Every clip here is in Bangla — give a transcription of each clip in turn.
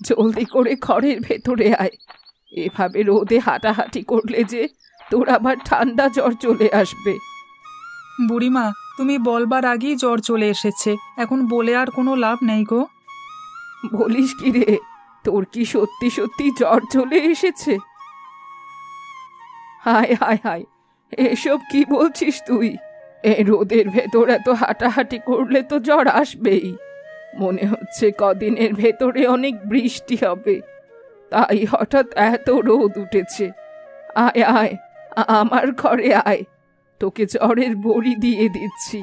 জলদি করে ঘরের ভেতরে আয়। এভাবে রোদে হাঁটাহাঁটি করলে যে তোর আবার ঠান্ডা জ্বর চলে আসবে। বুড়িমা, তুমি বলবার আগেই জ্বর চলে এসেছে, এখন বলে আর কোনো লাভ নেই গো। বলিস কি রে, তোর কি সত্যি সত্যি জ্বর চলে এসেছে? হায় হায় হায়, এসব কি বলছিস তুই? এই রোদের ভেতর এত হাঁটাহাঁটি করলে তো জ্বর আসবেই। মনে হচ্ছে কদিনের ভেতরে অনেক বৃষ্টি হবে, তাই হঠাৎ এত রোদ উঠেছে। আয় আয়, আমার ঘরে আয়, তোকে জ্বরের বড়ি দিয়ে দিচ্ছি।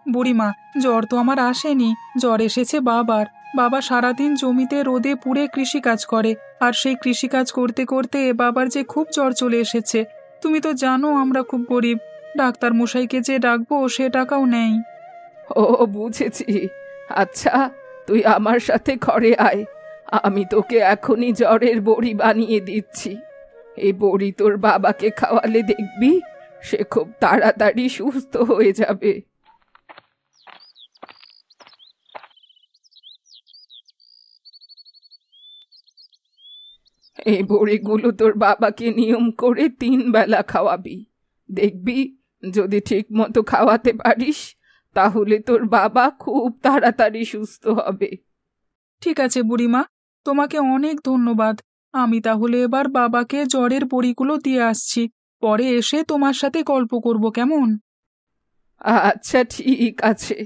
বুড়িমা, জ্বর তো আমার আসেনি, জ্বর এসেছে বাবার। বাবা সারাদিন জমিতে রোদে পুড়ে কৃষিকাজ করে, আর সেই কৃষিকাজ করতে করতে বাবার যে খুব জ্বর চলে এসেছে। তুমি তো জানো আমরা খুব গরিব, ডাক্তার মশাইকে যে ডাকবো সে টাকাও নেই। ও বুঝেছি। আচ্ছা, তুই আমার সাথে ঘরে আয়, আমি তোকে এখনই জ্বরের বড়ি বানিয়ে দিচ্ছি। এই বড়ি তোর বাবাকে খাওয়ালে দেখবি সে খুব তাড়াতাড়ি সুস্থ হয়ে যাবে। এই বড়িগুলো তোর বাবাকে নিয়ম করে 3 বেলা খাওয়াবি। দেখবি যদি ঠিক মতো খাওয়াতে পারিস তাহলে তোর বাবা খুব তাড়াতাড়ি সুস্থ হবে। ঠিক আছে বুড়িমা, তোমাকে অনেক ধন্যবাদ। আমি তাহলে এবার বাবাকে জ্বরের বড়িগুলো দিয়ে আসছি, পরে এসে তোমার সাথে গল্প করব, কেমন? আচ্ছা ঠিক আছে।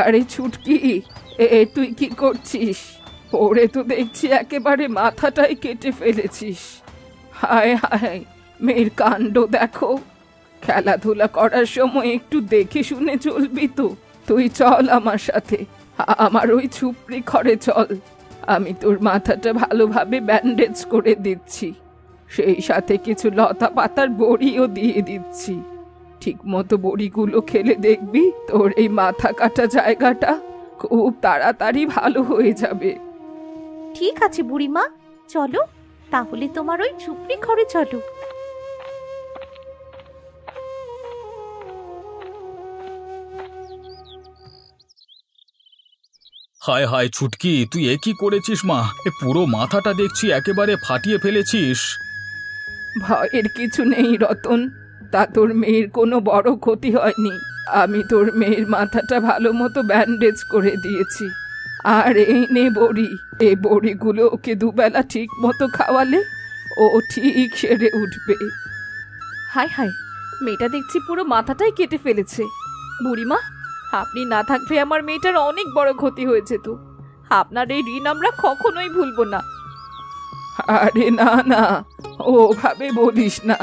আরে ছুটকি, তুই কি করছিস? পড়ে তো দেখছি একেবারে মাথাটাই কেটে ফেলেছিস। হায় হায়, মেয়ের কাণ্ড দেখো। খেলাধুলা করার সময় একটু দেখে শুনে চলবি তো। তুই চল আমার সাথে, আমার ওই ঝুপড়ি ঘরে চল। আমি তোর মাথাটা ভালোভাবে ব্যান্ডেজ করে দিচ্ছি, সেই সাথে কিছু লতা পাতার বড়িও দিয়ে দিচ্ছি। ঠিক মতো বড়িগুলো খেলে দেখবি তোর এই মাথা কাটা জায়গাটা খুব তাড়াতাড়ি ভালো হয়ে যাবে। ঠিক আছে বুড়িমা, চলো তাহলে তোমার ওই ঝুপড়ি ঘরে চলো। হায় হায় ছুটকি, তুই এ কি করেছিস মা? এ পুরো মাথাটা দেখছি একেবারে ফাটিয়ে ফেলেছিস। ভয়ের কিছু নেই রতন, তা তোর মেয়ের কোনো বড় ক্ষতি হয়নি। আমি তোর মেয়ের মাথাটা ভালো মতো ব্যান্ডেজ করে দিয়েছি। আর এই নে বড়ি, এই বড়িগুলো ওকে দুবেলা ঠিক মতো খাওয়ালে ও ঠিক সেরে উঠবে। হায় হায়, মেয়েটা দেখছি পুরো মাথাটাই কেটে ফেলেছে। বুড়িমা, আপনি না থাকলে আমার মেয়েটার অনেক বড় ক্ষতি হয়েছে তো। আপনার এই ঋণ আমরা কখনোই ভুলবো না। আরে না না, ওভাবে বলিস না।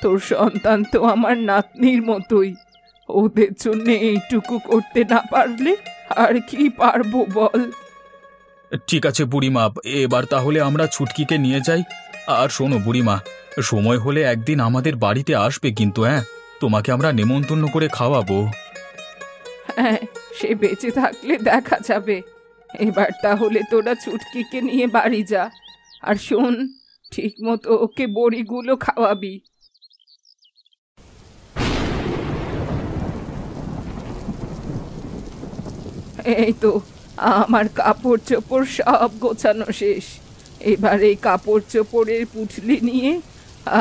তোর সন্তান তো আমার নাতনির মতোই, ওদের জন্য এইটুকু করতে না পারলে আর কি পারবো বল। ঠিক আছে বুড়িমা, এবার তাহলে আমরা ছুটকিকে নিয়ে যাই। আর শোনো বুড়িমা, সময় হলে একদিন আমাদের বাড়িতে আসবে কিন্তু, হ্যাঁ? তোমাকে আমরা নেমন্তন্ন করে খাওয়াবো। হ্যাঁ, সে বেঁচে থাকলে দেখা যাবে। এবার তাহলে তোরা ছুটকিকে নিয়ে বাড়ি যা, আর শোন, ঠিক মতো ওকে বড়িগুলো খাওয়াবি। এই তো আমার কাপড় চোপড় সব গোছানো শেষ। এবার এই কাপড় চোপড়ের পুঁটলি নিয়ে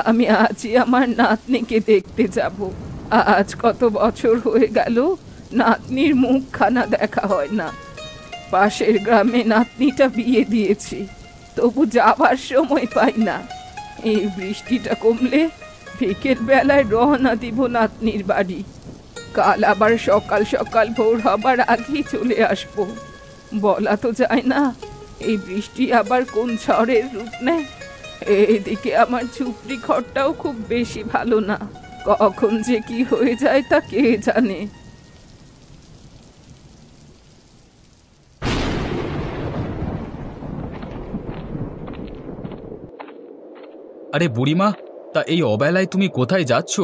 আমি আজই আমার নাতনিকে দেখতে যাব। আজ কত বছর হয়ে গেল নাতনির মুখখানা দেখা হয় না। পাশের গ্রামে নাতনিটা বিয়ে দিয়েছি, তবু যাবার সময় পাই না। এই বৃষ্টিটা কমলে বিকেল বেলায় রওনা দিব নাতনির বাড়ি। কাল আবার সকাল সকাল ভোর হবার আগেই চলে আসবো। বলা তো যায় না এই বৃষ্টি আবার কোন ঝড়ের রূপ নেয়। এইদিকে আমার ঝুপড়ি ঘরটাও খুব বেশি ভালো না, কখন যে কি হয়ে যায় তা কে জানে। আরে বুড়িমা, তা এই অবেলায় তুমি কোথায় যাচ্ছ?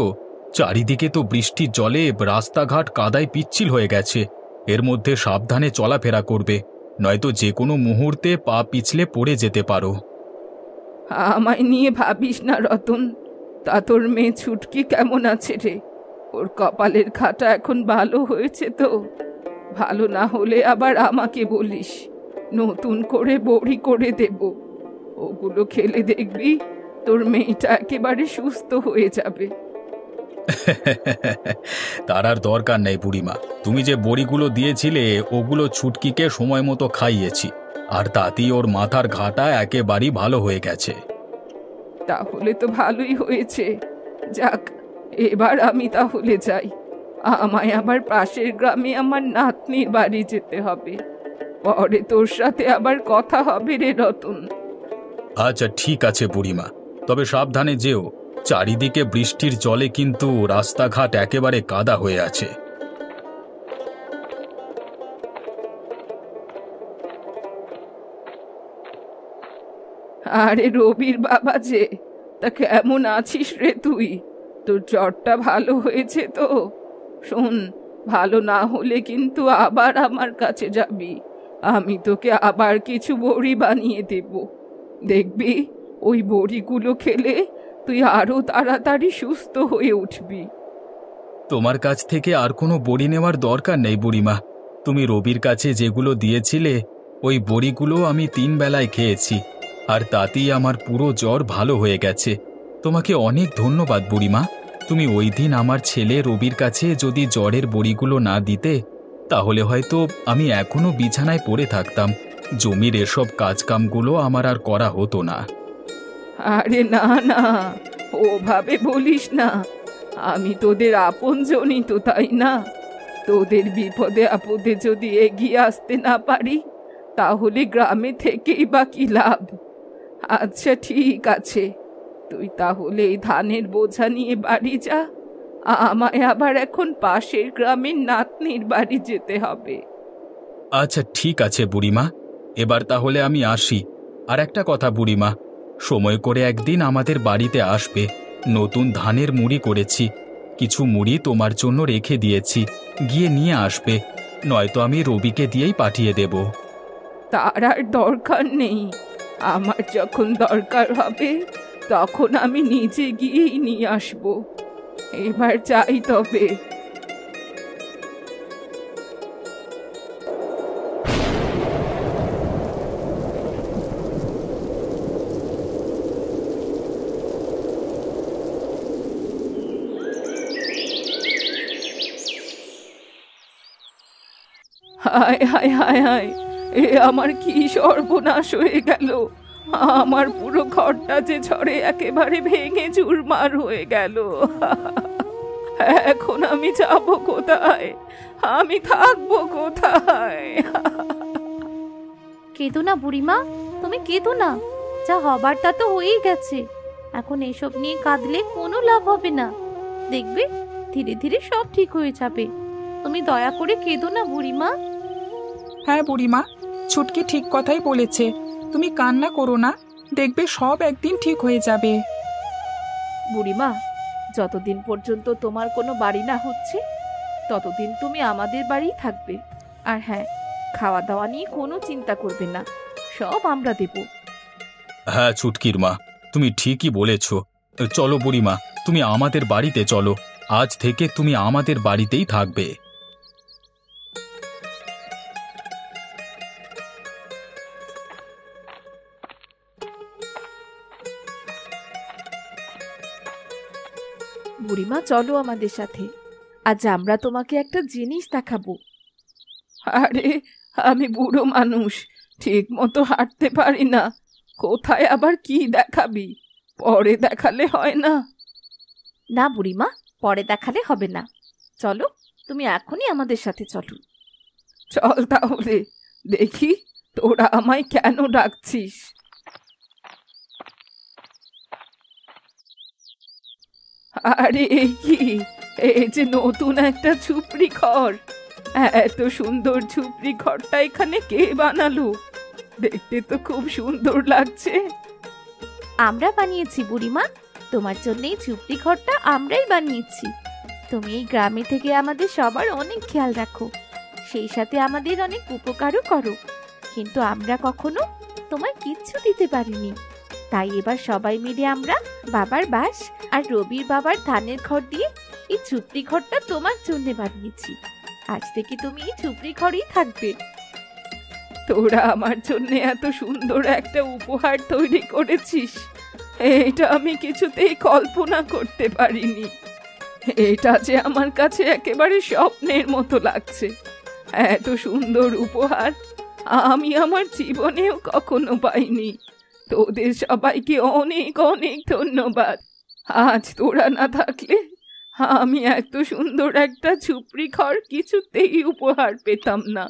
চারিদিকে তো বৃষ্টির জলে রাস্তাঘাট কাদায় পিচ্ছিল হয়ে গেছে। এর মধ্যে সাবধানে চলাফেরা করবে, নয়তো যে কোনো মুহূর্তে পা পিছলে পড়ে যেতে পারো। আমায় নিয়ে ভাবিস না রতন, তা তোর মেয়ে ছুটকি কেমন আছে রে? ওর কপালের খাটা এখন ভালো হয়েছে তো? ভালো না হলে আবার আমাকে বলিস, নতুন করে বড়ি করে দেব। ওগুলো খেলে দেখবি তোর মেয়েটা একেবারে সুস্থ হয়ে যাবে। তার আর দরকার নেই বুড়িমা, তুমি যে বড়িগুলো দিয়েছিলে ওগুলো ছুটকিকে সময় মতো খাইয়েছি, আর তাতেই ওর মাথার ঘাটা একেবারেই ভালো হয়ে গেছে। তাহলে তো ভালোই হয়েছে। যাক, এবার আমি তাহলে যাই। আমায় আবার পাশের গ্রামে আমার নাতনির বাড়ি যেতে হবে। পরে তোর সাথে আবার কথা হবে রে রতন। আচ্ছা ঠিক আছে বুড়িমা, তবে সাবধানে যেও। চারিদিকে বৃষ্টির জলে কিন্তু রাস্তাঘাট একেবারে কাদা হয়ে আছে। আরে রবির বাবা যে, তা কেমন আছিস রে তুই? তোর জ্বরটা ভালো হয়েছে তো? শোন, ভালো না হলে কিন্তু আবার আমার কাছে যাবি। আমি তোকে আবার কিছু বড়ি বানিয়ে দেব। দেখবি ওই বড়িগুলো খেলে তুই আরো তাড়াতাড়ি সুস্থ হয়ে উঠবি। তোমার কাছ থেকে আর কোনো বড়ি নেওয়ার দরকার নেই বুড়িমা। তুমি রবির কাছে যেগুলো দিয়েছিলে ওই বড়িগুলো আমি 3 বেলায় খেয়েছি, আর তাতেই আমার পুরো জ্বর ভালো হয়ে গেছে। তোমাকে অনেক ধন্যবাদ বুড়িমা। তুমি ওই দিন আমার ছেলে রবির কাছে যদি জ্বরের বড়িগুলো না দিতে, তাহলে হয়তো আমি এখনো বিছানায় পড়ে থাকতাম। জমির এসব কাজকামগুলো আমার আর করা হতো না। আরে না না, ওভাবে বলিস না। আমি তোদের আপনজনই তো, তাই না? তোদের বিপদে আপদে যদি এগিয়ে আসতে না পারি, তাহলে গ্রামে থেকেই বা কি লাভ? আচ্ছা ঠিক আছে, তুই তাহলে এই ধানের বোঝা নিয়ে বাড়ি যা। আমায় আবার এখন পাশের গ্রামের নাতনির বাড়ি যেতে হবে। আচ্ছা ঠিক আছে বুড়িমা, এবার তাহলে আমি আসি। আর একটা কথা বুড়িমা, সময় করে একদিন আমাদের বাড়িতে আসবে। নতুন ধানের মুড়ি করেছি, কিছু মুড়ি তোমার জন্য রেখে দিয়েছি, গিয়ে নিয়ে আসবে। নয়তো আমি রবিকে দিয়েই পাঠিয়ে দেব। তার আর দরকার নেই। আমার যখন দরকার হবে তখন আমি নিজে গিয়েই নিয়ে আসব। এবার যাই তবে। হায় হায় হায় হায়, এ আমার কি সর্বনাশ হয়ে গেল! আমার পুরো ঘরটা যে ঝড়ে একেবারে ভেঙে চুরমার হয়ে গেল। এখন আমি যাব কোথায়? আমি থাকবো কোথায়? কেঁদো না বুড়িমা, তুমি কেঁদো না। যা হবার তা তো হয়েই গেছে। এখন এসব নিয়ে কাঁদলে কোনো লাভ হবে না। দেখবে ধীরে ধীরে সব ঠিক হয়ে যাবে। তুমি দয়া করে কেঁদো না বুড়িমা। হ্যাঁ বুড়িমা, ছুটকি ঠিক কথাই বলেছে। তুমি কান্না করো না, দেখবে সব একদিন ঠিক হয়ে যাবে। বুড়িমা, যতদিন পর্যন্ত তোমার কোনো বাড়ি না হচ্ছে ততদিন তুমি আমাদের বাড়িই থাকবে। আর হ্যাঁ, খাওয়া দাওয়া নিয়ে কোনো চিন্তা করবে না, সব আমরা দেব। হ্যাঁ ছুটকির মা, তুমি ঠিকই বলেছ। চলো বুড়িমা, তুমি আমাদের বাড়িতে চলো। আজ থেকে তুমি আমাদের বাড়িতেই থাকবে। বুড়িমা চলো আমাদের সাথে, আজ আমরা তোমাকে একটা জিনিস দেখাবো। আরে, আমি বুড়ো মানুষ, ঠিক মতো হাঁটতে পারি না। কোথায় আবার কি দেখাবি? পরে দেখালে হয় না? না বুড়িমা, পরে দেখালে হবে না। চলো, তুমি এখনই আমাদের সাথে চলো। চল তাহলে, দেখি তোরা আমায় কেন ডাকছিস। আরে এই কি, এই যে নতুন একটা ঝুপড়ি ঘর। এত সুন্দর ঝুপড়ি ঘরটা এখানে কে বানালো? দেখতে তো খুব সুন্দর লাগছে। আমরা বানিয়েছি বুড়িমা, তোমার জন্য এই ঝুপড়ি ঘরটা আমরাই বানিয়েছি। তুমি এই গ্রামে থেকে আমাদের সবার অনেক খেয়াল রাখো, সেই সাথে আমাদের অনেক উপকারও করো, কিন্তু আমরা কখনো তোমায় কিচ্ছু দিতে পারিনি। তাই এবার সবাই মিলে আমরা বাবার বাস আর রবির বাবার ধানের ঘর দিয়ে এই ঝুপড়ি ঘরটা তোমার জন্য বানিয়েছি। আজ থেকে তুমি এই ঝুপড়ি ঘরেই থাকবে। তোরা আমার জন্য এত সুন্দর একটা উপহার তৈরি করেছিস, এটা আমি কিছুতেই কল্পনা করতে পারিনি। এটা যে আমার কাছে একেবারে স্বপ্নের মতো লাগছে। এত সুন্দর উপহার আমি আমার জীবনেও কখনো পাইনি। তোদের সবাইকে অনেক অনেক ধন্যবাদ। আজ তোরা না থাকলে আমি এত সুন্দর একটা ঝুপড়ি ঘর কিছুতেই উপহার পেতাম না।